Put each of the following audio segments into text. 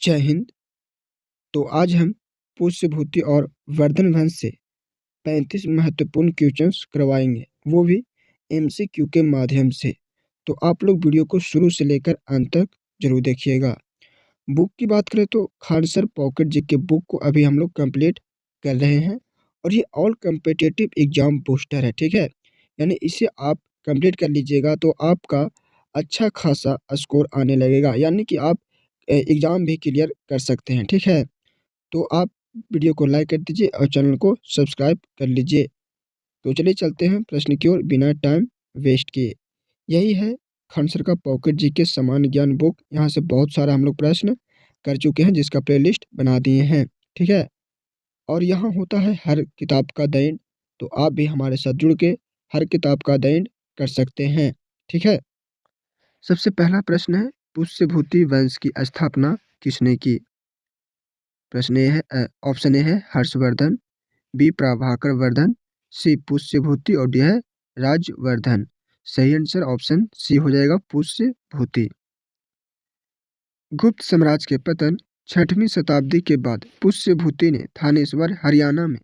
जय हिंद। तो आज हम पुष्यभूति और वर्धन वंश से 35 महत्वपूर्ण क्वेश्चंस करवाएंगे, वो भी एमसीक्यू के माध्यम से। तो आप लोग वीडियो को शुरू से लेकर अंत तक जरूर देखिएगा। बुक की बात करें तो Khan sir pocket GK book को अभी हम लोग कंप्लीट कर रहे हैं और ये ऑल कम्पिटिटिव एग्जाम बूस्टर है, ठीक है। यानी इसे आप कंप्लीट कर लीजिएगा तो आपका अच्छा खासा स्कोर आने लगेगा, यानी कि आप एग्जाम भी क्लियर कर सकते हैं, ठीक है। तो आप वीडियो को लाइक कर दीजिए और चैनल को सब्सक्राइब कर लीजिए। तो चलिए चलते हैं प्रश्न की ओर बिना टाइम वेस्ट किए। यही है खान सर का पॉकेट जीके सामान्य ज्ञान बुक। यहाँ से बहुत सारा हम लोग प्रश्न कर चुके हैं जिसका प्लेलिस्ट बना दिए हैं, ठीक है। और यहाँ होता है हर किताब का दैंड, तो आप भी हमारे साथ जुड़ के हर किताब का दैंड कर सकते हैं, ठीक है। सबसे पहला प्रश्न है, पुष्यभूति वंश की स्थापना किसने की? प्रश्न ए है, ऑप्शन ए है हर्षवर्धन, बी प्रभाकर वर्धन, सी पुष्यभूति और डी है राजवर्धन। सही आंसर ऑप्शन सी हो जाएगा, पुष्यभूति। गुप्त साम्राज्य के पतन 6वीं शताब्दी के बाद पुष्यभूति ने थानेश्वर हरियाणा में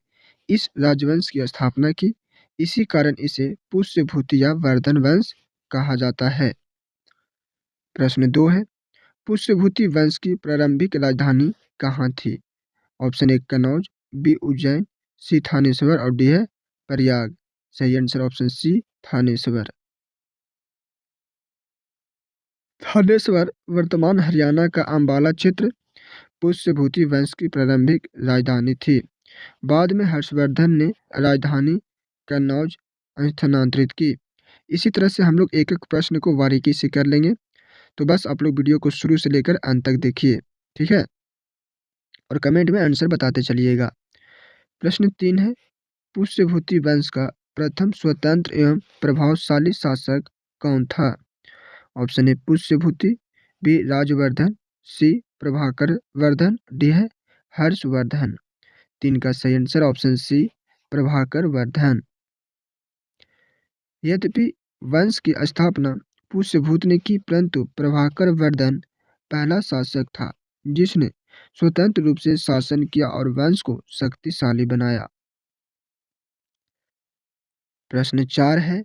इस राजवंश की स्थापना की। इसी कारण इसे पुष्यभूति या वर्धन वंश कहा जाता है। प्रश्न 2 है, पुष्यभूति वंश की प्रारंभिक राजधानी कहाँ थी? Option A Kannauj, B Ujjain, C Thaneshwar और डी है प्रयाग। सही answer option C Thaneshwar. Thaneshwar वर्तमान हरियाणा का अंबाला क्षेत्र पुष्यभूति वंश की प्रारंभिक राजधानी थी। बाद में हर्षवर्धन ने राजधानी कन्नौज स्थानांतरित की। इसी तरह से हम लोग एक एक प्रश्न को बारीकी से कर लेंगे, तो बस आप लोग वीडियो को शुरू से लेकर अंत तक देखिए, ठीक है, और कमेंट में आंसर बताते चलिएगा। प्रश्न 3 है, पुष्यभूति वंश का प्रथम स्वतंत्र एवं प्रभावशाली शासक कौन था? Option A Pushyabhuti, B Rajvardhan, C Prabhakar Vardhan, D है हर्षवर्धन। 3 का सही answer option C Prabhakar Vardhan. यद्यपि वंश की स्थापना पुष्यभूत ने की, परंतु प्रभाकर वर्धन पहला शासक था जिसने स्वतंत्र रूप से शासन किया और वंश को शक्तिशाली बनाया। प्रश्न 4 है,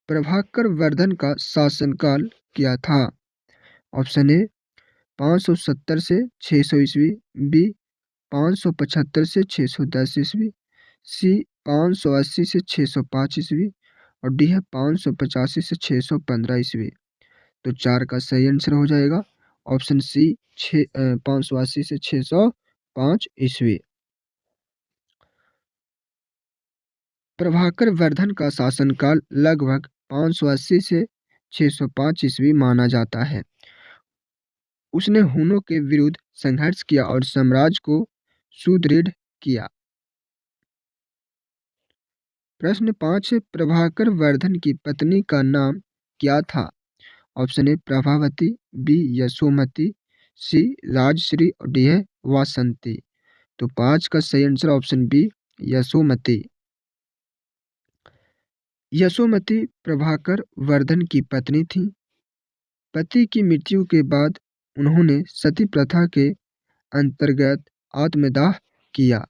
प्रभाकर वर्धन का शासनकाल क्या था? ऑप्शन ए 570 से 600 ईस्वी, बी 575 से 610 ईस्वी, सी 580 से 605 ईस्वी और डी है 585 से 615 ईस्वी। तो 4 का सही आंसर हो जाएगा ऑप्शन सी 580 से 605 ईस्वी। प्रभाकर वर्धन का शासनकाल लगभग 580 से 605 ईस्वी माना जाता है। उसने हुनों के विरुद्ध संघर्ष किया और साम्राज्य को सुदृढ़ किया। प्रश्न 5 है, प्रभाकर वर्धन की पत्नी का नाम क्या था? Option A Prabhavati, B Yashomati, C Rajshri और डी है वासंती। तो 5 का सही answer option B Yashomati. Yashomati Prabhakar Vardhan की पत्नी थी। पति की मृत्यु के बाद उन्होंने सती प्रथा के अंतर्गत आत्मदाह किया।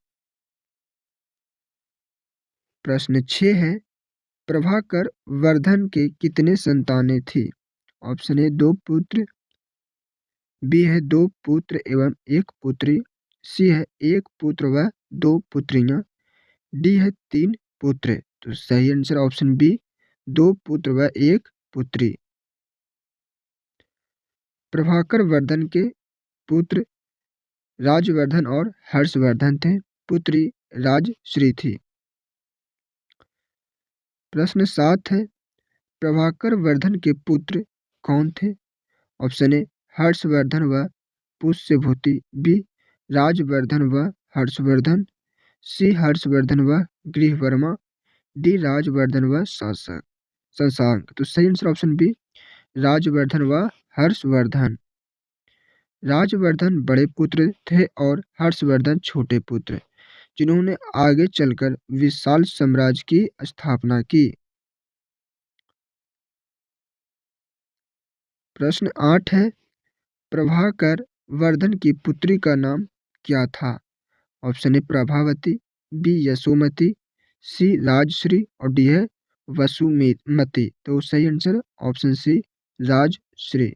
प्रश्न 6 है, प्रभाकर वर्धन के कितने संतानें थी? ऑप्शन ए 2 पुत्र, बी है 2 पुत्र एवं 1 पुत्री, सी है 1 पुत्र व 2 पुत्रियां, डी है 3 पुत्र। तो सही आंसर ऑप्शन बी 2 पुत्र व 1 पुत्री। प्रभाकर वर्धन के पुत्र राजवर्धन और हर्षवर्धन थे, पुत्री राजश्री थी। प्रश्न 7 है, प्रभाकर वर्धन के पुत्र कौन थे? ऑप्शन ए हर्षवर्धन व पुष्यभूति, बी राजवर्धन व हर्षवर्धन, सी हर्षवर्धन व गृहवर्मा, डी राजवर्धन व शासक शशांक। तो सही आंसर ऑप्शन बी राजवर्धन व हर्षवर्धन। राजवर्धन बड़े पुत्र थे और हर्षवर्धन छोटे पुत्र, जिन्होंने आगे चलकर विशाल साम्राज्य की स्थापना की। प्रश्न 8 है, प्रभाकर वर्धन की पुत्री का नाम क्या था? Option A Prabhavati, B Yashomati, C Rajshri और डी है वसुमती। तो सही answer option C Rajshri.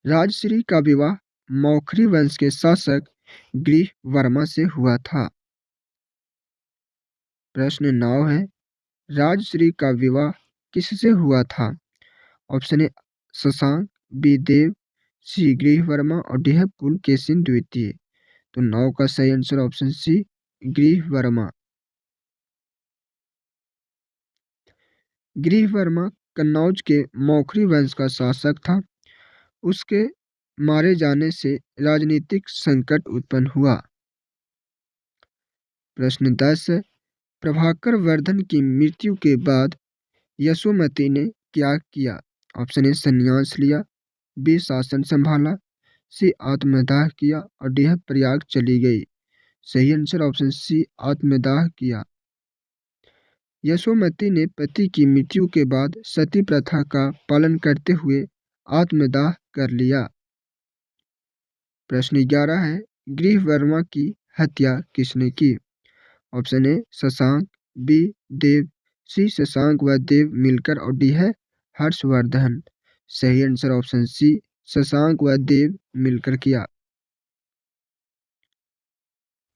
Rajshri का विवाह मौखरी वंश के शासक ग्रीव वर्मा से हुआ था। प्रश्न 9 है, राजश्री का विवाह किससे हुआ था? Option A Shashank, B Dev, C Greev Varma और डी है पुलकेशिन द्वितीय। तो 9 का सही answer option C Greev Varma. Greev Varma Kannauj के मौखरी वंश का शासक था। उसके मारे जाने से राजनीतिक संकट उत्पन्न हुआ। प्रश्न 10 है, प्रभाकर वर्धन की मृत्यु के बाद यशोमती ने क्या किया? ऑप्शन ए संन्यास लिया, बी शासन संभाला, सी आत्मदाह किया और डी है प्रयाग चली गई। सही आंसर ऑप्शन सी आत्मदाह किया। यशोमती ने पति की मृत्यु के बाद सती प्रथा का पालन करते हुए आत्मदाह कर लिया। प्रश्न 11 है, ग्रीव वर्मा की हत्या किसने की? Option A Shashank, B Dev, सी शशांक व देव मिलकर और डी है हर्षवर्धन। सही आंसर ऑप्शन सी शशांक व देव मिलकर किया।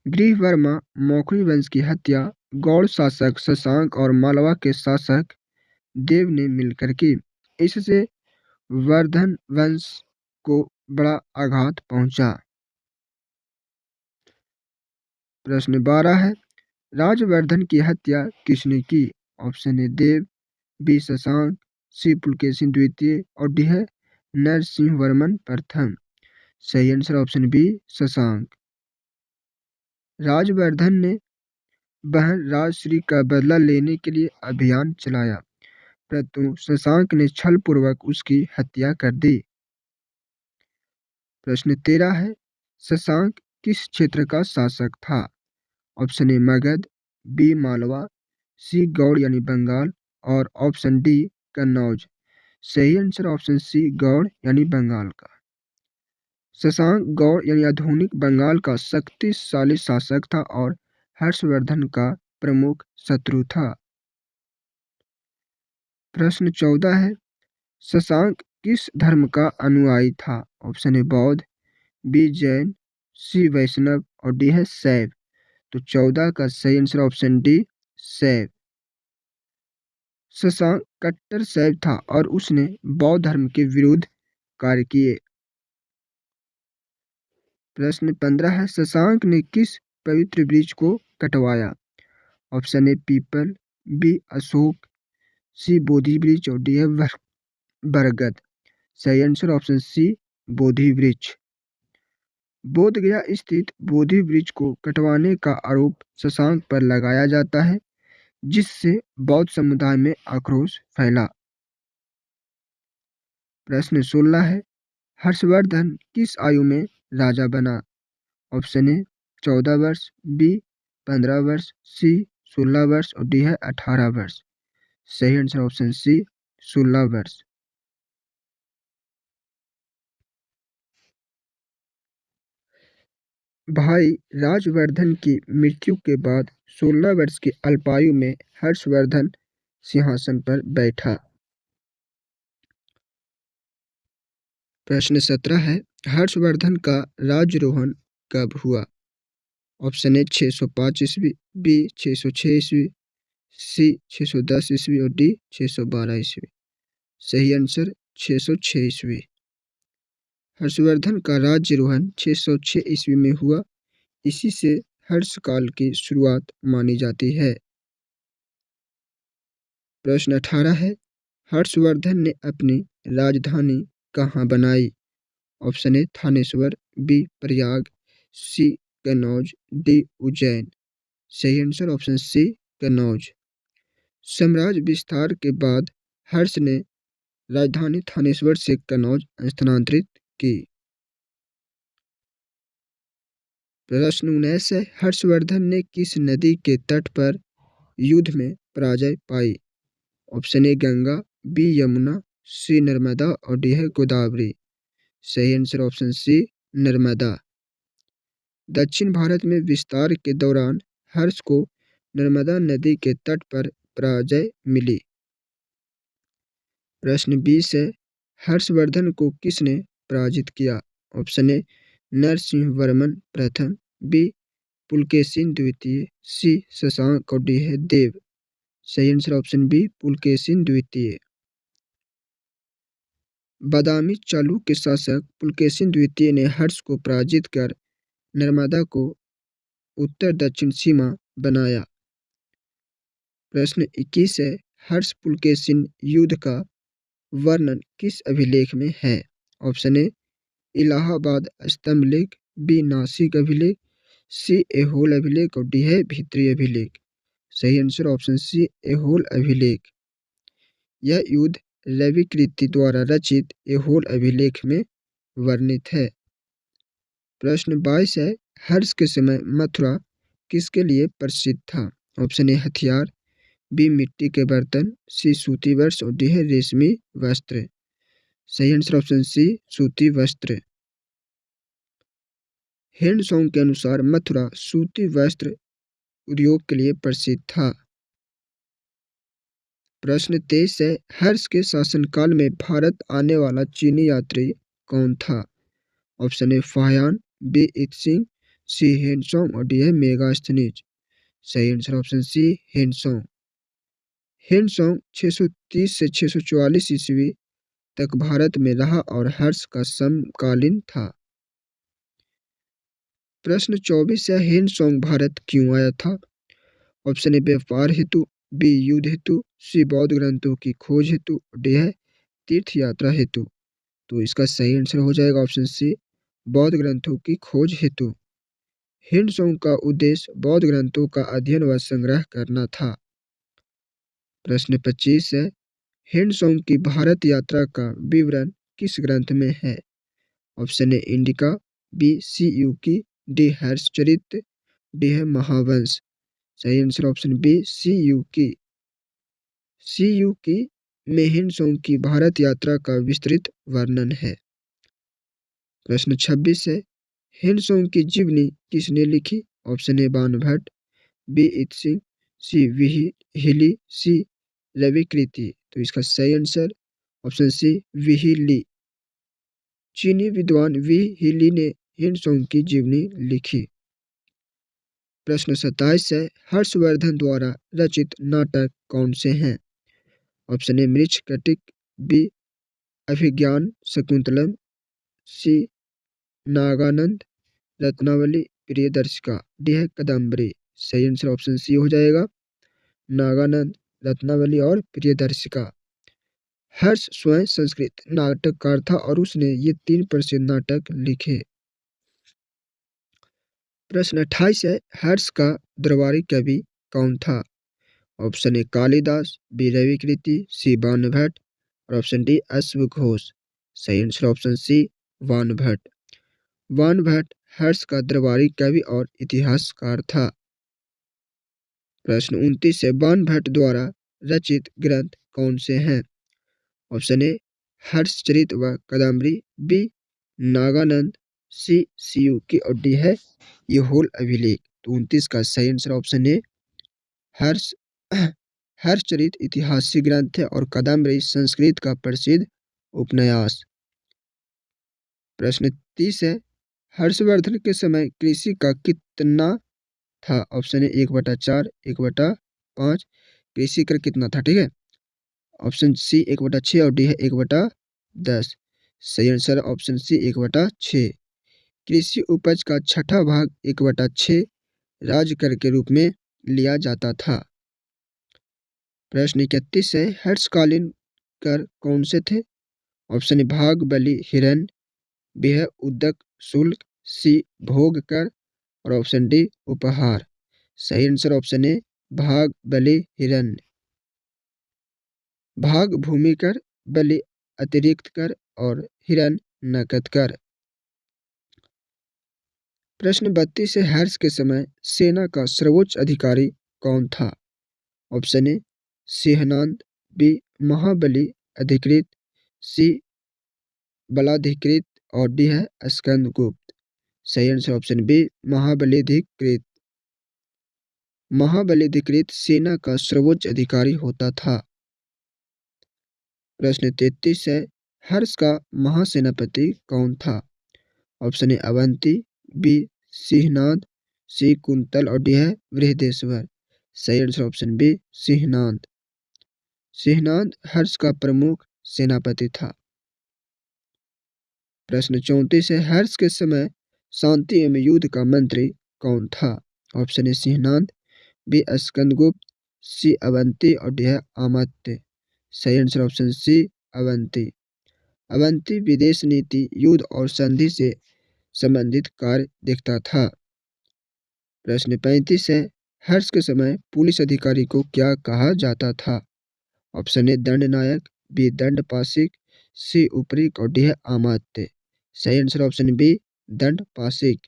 ग्रीव वर्मा मौखरी वंश की हत्या गौड़ शासक शशांक और मालवा के शासक देव ने मिलकर की। इससे वर्धन वंश को बड़ा आघात पहुंचा। प्रश्न 12 है, राजवर्धन की हत्या किसने की? Option A Dev, B Shashank, C Pulakeshin द्वितीय और डी है नरसिंहवर्मन प्रथम। सही answer option B Shashank. Rajvardhan ने बहन राजश्री का बदला लेने के लिए अभियान चलाया, परंतु शशांक ने छलपूर्वक उसकी हत्या कर दी। प्रश्न 13 है, शशांक किस क्षेत्र का शासक था? Option A Magadh, B Malwa, C Gaur यानी बंगाल और ऑप्शन डी कन्नौज। सही आंसर ऑप्शन सी गौड़ यानी बंगाल का। शशांक गौड़ यानी आधुनिक बंगाल का शक्तिशाली शासक था और हर्षवर्धन का प्रमुख शत्रु था। प्रश्न 14 है, शशांक किस धर्म का अनुयायी था? ऑप्शन ए बौद्ध, बी जैन, सी वैष्णव और डी है शैव। तो 14 का सही आंसर ऑप्शन डी शैव। शशांक कट्टर शैव था और उसने बौद्ध धर्म के विरुद्ध कार्य किए। प्रश्न 15 है, शशांक ने किस पवित्र वृक्ष को कटवाया? ऑप्शन ए पीपल, बी अशोक, सी बोधि वृक्ष और डी है बरगद। सही आंसर ऑप्शन सी बोधि वृक्ष। बोधगया स्थित बोधि वृक्ष को कटवाने का आरोप शशांक पर लगाया जाता है, जिससे बौद्ध समुदाय में आक्रोश फैला। प्रश्न 16 है, हर्षवर्धन किस आयु में राजा बना? ऑप्शन ए 14 वर्ष, बी 15 वर्ष, सी 16 वर्ष और डी है 18 वर्ष। सही आंसर ऑप्शन सी 16 वर्ष। भाई राजवर्धन की मृत्यु के बाद 16 वर्ष की अल्पायु में हर्षवर्धन सिंहासन पर बैठा। प्रश्न 17 है, हर्षवर्धन का राज्यारोहण कब हुआ? ऑप्शन ए 605 ईस्वी, बी 606 ईस्वी, सी 610 ईस्वी और डी 612 ईस्वी। सही आंसर 606 ईस्वी। हर्षवर्धन का राज्यारोहण 606 ईस्वी में हुआ। इसी से हर्षकाल की शुरुआत मानी जाती है। प्रश्न 18 है, हर्षवर्धन ने अपनी राजधानी कहाँ बनाई? Option A Thaneshwar, B Prayag, C Kannauj, D Ujjain. सही आंसर ऑप्शन सी कन्नौज। साम्राज्य विस्तार के बाद हर्ष ने राजधानी थानेश्वर से कन्नौज स्थानांतरित की। प्रश्न 19 है, हर्षवर्धन ने किस नदी के तट पर युद्ध में पराजय पाई? Option A Ganga, B Yamuna, C Narmada और डी है गोदावरी। सही आंसर ऑप्शन सी नर्मदा। दक्षिण भारत में विस्तार के दौरान हर्ष को नर्मदा नदी के तट पर पराजय मिली। प्रश्न 20 है, हर्षवर्धन को किसने पराजित किया? ऑप्शन ए नरसिंह वर्मन प्रथम, बी पुलकेशिन द्वितीय, सी शशांक और डी है देव। सही आंसर ऑप्शन बी पुलकेशिन द्वितीय। बादामी चालुक्य शासक पुलकेशिन द्वितीय ने हर्ष को पराजित कर नर्मदा को उत्तर दक्षिण सीमा बनाया। प्रश्न 21 है, हर्ष पुलकेशिन युद्ध का वर्णन किस अभिलेख में है? ऑप्शन ए इलाहाबाद स्तंभ लेख, बी नासिक अभिलेख, सी ऐहोल अभिलेख और डी है भीतरी अभिलेख। सही आंसर ऑप्शन सी ऐहोल अभिलेख। यह युद्ध रविकृति द्वारा रचित ऐहोल अभिलेख में वर्णित है। प्रश्न 22 है, हर्ष के समय मथुरा किसके लिए प्रसिद्ध था? ऑप्शन ए हथियार, बी मिट्टी के बर्तन, सी सूती वस्त्र और डी है रेशमी वस्त्र। सही आंसर ऑप्शन सी सूती वस्त्र। हैंडसॉन्ग के अनुसार मथुरा सूती वस्त्र उद्योग के लिए प्रसिद्ध था। प्रश्न 23 है, हर्ष के शासनकाल में भारत आने वाला चीनी यात्री कौन था? Option A Fahien, B Itsing, C Hiuen Tsang और डी है मेगास्थनीज। सही आंसर ऑप्शन सी हैंडसॉन्ग। हैंडसॉन्ग 630 से 644 ईस्वी तक भारत में रहा और हर्ष का समकालीन था। प्रश्न 24 है, हैंडसॉन्ग भारत क्यों आया था? ऑप्शन ए व्यापार हेतु, बी युद्ध हेतु, सी बौद्ध ग्रंथों की खोज हेतु, डी है तीर्थ यात्रा हेतु। तो इसका सही आंसर हो जाएगा ऑप्शन सी बौद्ध ग्रंथों की खोज हेतु। हैंडसॉन्ग का उद्देश्य बौद्ध ग्रंथों का अध्ययन व संग्रह करना था। प्रश्न 25 है, हैंडसॉन्ग की भारत यात्रा का विवरण किस ग्रंथ में है? Option A Indica, B Si Yu Ki, D Harshacharita, D है महावंश। सही answer option B Si Yu Ki. Si Yu की में हैंडसॉन्ग की भारत यात्रा का विस्तृत वर्णन है। प्रश्न 26 है, हैंडसॉन्ग की जीवनी किसने लिखी? Option A Banabhatta, B Itsing, C विहिली, सी रविकृति। तो इसका सही आंसर ऑप्शन सी विहिली। चीनी विद्वान विहिली ने हैंडसॉन्ग की जीवनी लिखी। प्रश्न 27 है, हर्षवर्धन द्वारा रचित नाटक कौन से हैं? Option A Mrichchhakatika, B Abhijnana Shakuntalam, C Nagananda Ratnavali Priyadarsika, D है कदम्बरी। सही आंसर ऑप्शन सी हो जाएगा नागानंद रत्नावली और प्रियदर्शिका। हर्ष स्वयं संस्कृत नाटककार था और उसने ये 3 प्रसिद्ध नाटक लिखे। प्रश्न 28 है, हर्ष का दरबारी कवि कौन था? Option A Kalidas, B Ravikirti, C Banabhatta और ऑप्शन डी अश्वघोष। सही answer option C Banabhatta. Banabhatta Harsha का दरबारी कवि और इतिहासकार था। प्रश्न 29 है, बाणभट्ट द्वारा रचित ग्रंथ कौन से हैं? ऑप्शन ए हर्षचरित व कदम्बरी, बी नागानंद, सी सीयू की और डी है ऐहोल अभिलेख। तो 29 का सही आंसर ऑप्शन ए हर्ष हर्षचरित ऐतिहासिक ग्रंथ है और कदम्बरी संस्कृत का प्रसिद्ध उपन्यास। प्रश्न 30 है, हर्षवर्धन के समय कृषि का कितना था? ऑप्शन ए 1/4, 1/5। कृषि कर कितना था? ठीक है, ऑप्शन सी 1/6 और डी है 1/10। सही आंसर ऑप्शन सी 1/6। कृषि उपज का छठा भाग 1/6 राजकर के रूप में लिया जाता था। प्रश्न 31 है, हर्षकालीन कर कौन से थे? ऑप्शन ए भाग बलि हिरण्य, बी है उदक शुल्क, सी भोग कर और ऑप्शन डी उपहार। सही आंसर ऑप्शन ए भाग बलि हिरण्य। भाग भूमि कर, बलि अतिरिक्त कर और हिरण्य नकद कर। प्रश्न 32 है, हर्ष के समय सेना का सर्वोच्च अधिकारी कौन था? ऑप्शन ए सिंहनाद, बी महाबली अधिकृत, सी बलाधिकृत और डी है स्कंदगुप्त। सही आंसर ऑप्शन बी महाबलिधिकृत। महाबलिधिकृत सेना का सर्वोच्च अधिकारी होता था। प्रश्न 33 है, हर्ष का महासेनापति कौन था? Option A Avanti, B Simhanada, C Kuntal और डी है बृहदेश्वर। सही answer option B Simhanada. Simhanada Harsha का प्रमुख सेनापति था। प्रश्न 34 है, हर्ष के समय शांति एवं युद्ध का मंत्री कौन था? Option A Simhanad, B Skandagupta, C Avanti और डी है अमात्य। सही answer option C Avanti. Avanti विदेश नीति, युद्ध और संधि से संबंधित कार्य देखता था। प्रश्न 35 है, हर्ष के समय पुलिस अधिकारी को क्या कहा जाता था? ऑप्शन ए दंड नायक, बी दंड पाशिक, सी उपरीक और डी है अमात्य। सही आंसर ऑप्शन बी दंड पाशिक।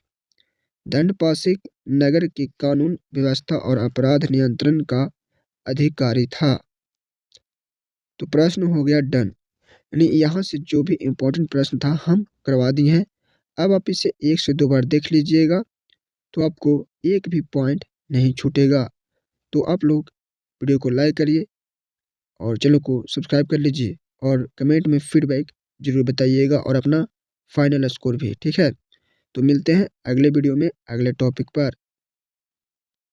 दंड पाशिक नगर की कानून व्यवस्था और अपराध नियंत्रण का अधिकारी था। तो प्रश्न हो गया डन, यानी यहाँ से जो भी इम्पोर्टेंट प्रश्न था हम करवा दिए हैं। अब आप इसे 1 से 2 बार देख लीजिएगा तो आपको एक भी पॉइंट नहीं छूटेगा। तो आप लोग वीडियो को लाइक करिए और चैनल को सब्सक्राइब कर लीजिए और कमेंट में फीडबैक जरूर बताइएगा और अपना फाइनल स्कोर भी। ठीक है, तो मिलते हैं अगले वीडियो में अगले टॉपिक पर।